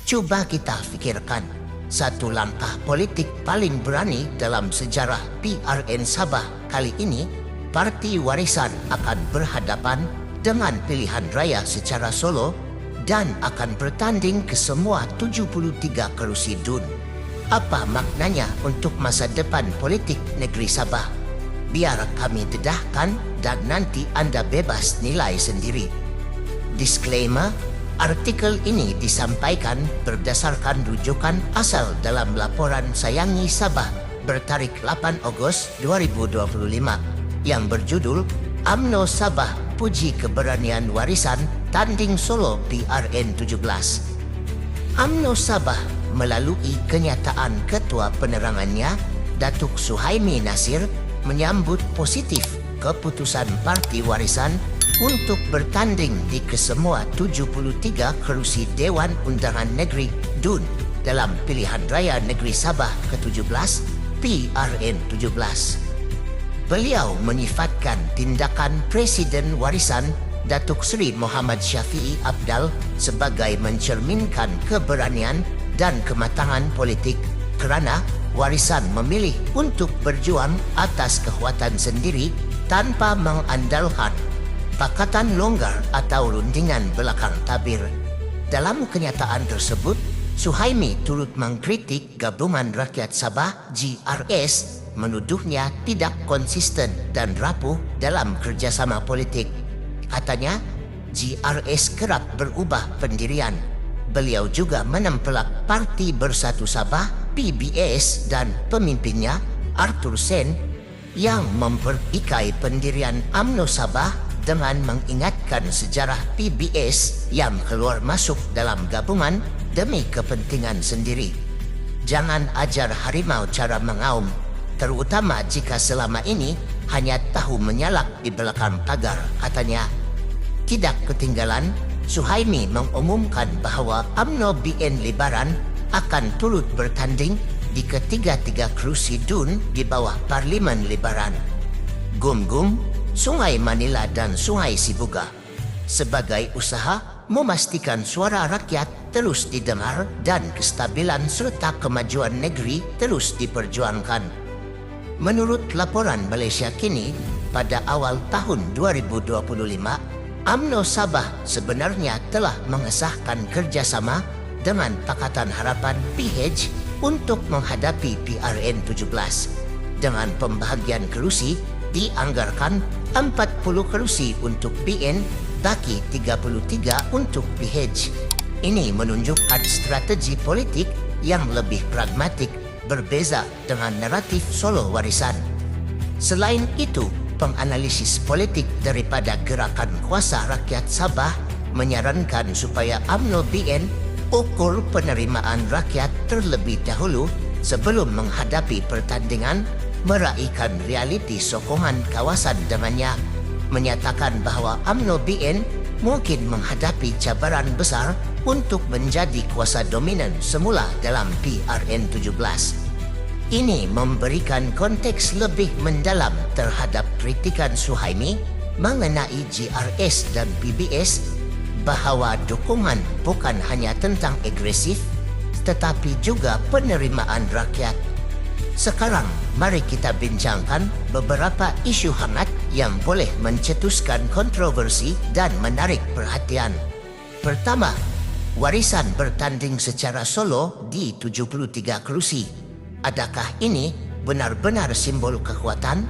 Cuba kita fikirkan, satu langkah politik paling berani dalam sejarah PRN Sabah kali ini, Parti Warisan akan berhadapan dengan pilihan raya secara solo dan akan bertanding ke semua 73 kerusi DUN. Apa maknanya untuk masa depan politik negeri Sabah? Biar kami dedahkan dan nanti anda bebas nilai sendiri. Disclaimer, artikel ini disampaikan berdasarkan rujukan asal dalam laporan Sayangi Sabah bertarikh 8 Ogos 2025 yang berjudul UMNO Sabah Puji Keberanian Warisan Tanding Solo PRN 17. UMNO Sabah melalui kenyataan Ketua Penerangannya, Datuk Suhaimi Nasir, menyambut positif keputusan Parti Warisan untuk bertanding di kesemua 73 kerusi Dewan Undangan Negeri DUN dalam pilihan raya negeri Sabah ke-17 PRN 17. Beliau menyifatkan tindakan Presiden Warisan Datuk Seri Muhammad Syafiee Apdal sebagai mencerminkan keberanian dan kematangan politik kerana Warisan memilih untuk berjuang atas kekuatan sendiri tanpa mengandalkan pakatan longgar atau rundingan belakang tabir. Dalam kenyataan tersebut, Suhaimi turut mengkritik Gabungan Rakyat Sabah GRS menuduhnya tidak konsisten dan rapuh dalam kerjasama politik. Katanya, GRS kerap berubah pendirian. Beliau juga menempelak Parti Bersatu Sabah PBS dan pemimpinnya Arthur Sen yang memperikai pendirian UMNO Sabah dengan mengingatkan sejarah PBS yang keluar masuk dalam gabungan demi kepentingan sendiri. Jangan ajar harimau cara mengaum, terutama jika selama ini hanya tahu menyalak di belakang pagar, katanya. Tidak ketinggalan, Suhaimi mengumumkan bahawa UMNO BN Libaran akan turut bertanding di ketiga-tiga kerusi DUN di bawah Parlimen Libaran, Gum-Gum, Sungai Manila dan Sungai Sibuga, sebagai usaha memastikan suara rakyat terus didengar dan kestabilan serta kemajuan negeri terus diperjuangkan. Menurut laporan Malaysia Kini, pada awal tahun 2025, UMNO Sabah sebenarnya telah mengesahkan kerjasama dengan Pakatan Harapan PH untuk menghadapi PRN 17. Dengan pembahagian kerusi, dianggarkan 40 kerusi untuk PN bagi 33 untuk PH. Ini menunjukkan strategi politik yang lebih pragmatik berbeza dengan naratif Solo Warisan. Selain itu, penganalisis politik daripada Gerakan Kuasa Rakyat Sabah menyarankan supaya UMNO BN ukur penerimaan rakyat terlebih dahulu sebelum menghadapi pertandingan meraihkan realiti sokongan kawasan dengannya, menyatakan bahawa UMNO BN mungkin menghadapi cabaran besar untuk menjadi kuasa dominan semula dalam PRN 17. Ini memberikan konteks lebih mendalam terhadap kritikan Suhaimi mengenai GRS dan PBS bahawa dukungan bukan hanya tentang agresif tetapi juga penerimaan rakyat. Sekarang, mari kita bincangkan beberapa isu hangat yang boleh mencetuskan kontroversi dan menarik perhatian. Pertama, Warisan bertanding secara solo di 73 kerusi. Adakah ini benar-benar simbol kekuatan?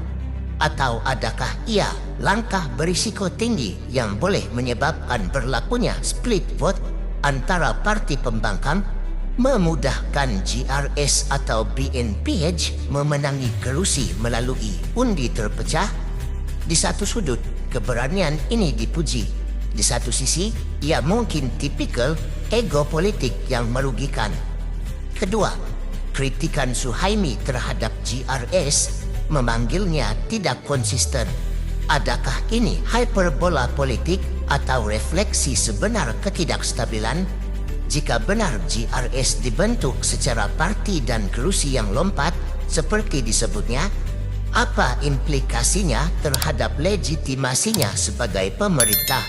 Atau adakah ia langkah berisiko tinggi yang boleh menyebabkan berlakunya split vote antara parti pembangkang, memudahkan GRS atau BNPH memenangi kerusi melalui undi terpecah? Di satu sudut, keberanian ini dipuji. Di satu sisi, ia mungkin tipikal ego politik yang merugikan. Kedua, kritikan Suhaimi terhadap GRS memanggilnya tidak konsisten. Adakah ini hyperbola politik atau refleksi sebenar ketidakstabilan? Jika benar GRS dibentuk secara parti dan kerusi yang lompat seperti disebutnya, apa implikasinya terhadap legitimasinya sebagai pemerintah?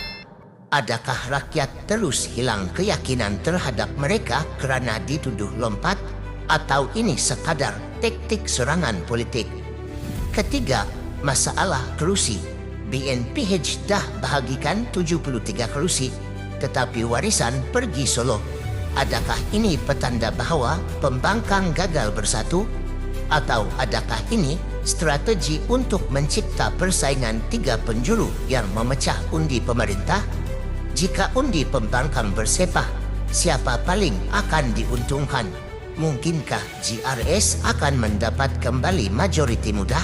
Adakah rakyat terus hilang keyakinan terhadap mereka kerana dituduh lompat, atau ini sekadar taktik serangan politik? Ketiga, masalah kerusi. BNPH dah bahagikan 73 kerusi, tetapi warisan pergi solo. Adakah ini petanda bahawa pembangkang gagal bersatu? Atau adakah ini strategi untuk mencipta persaingan tiga penjuru yang memecah undi pemerintah? Jika undi pembangkang bersepah, siapa paling akan diuntungkan? Mungkinkah GRS akan mendapat kembali majoriti mudah?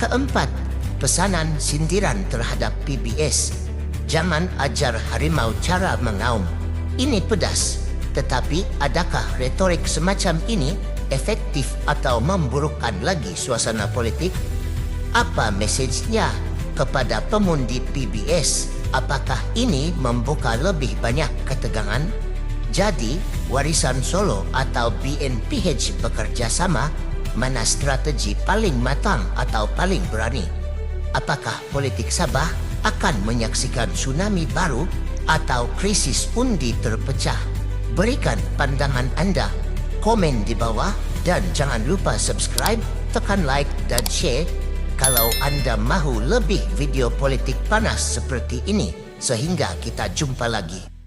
Keempat, pesanan sindiran terhadap PBS. Jangan ajar harimau cara mengaum. Ini pedas, tetapi adakah retorik semacam ini efektif atau memburukkan lagi suasana politik? Apa mesejnya kepada pengundi PBS? Apakah ini membuka lebih banyak ketegangan? Jadi, Warisan Solo atau BNPH bekerja sama, mana strategi paling matang atau paling berani? Apakah politik Sabah akan menyaksikan tsunami baru atau krisis undi terpecah? Berikan pandangan anda, komen di bawah, dan jangan lupa subscribe, tekan like dan share kalau anda mahu lebih video politik panas seperti ini. Sehingga kita jumpa lagi.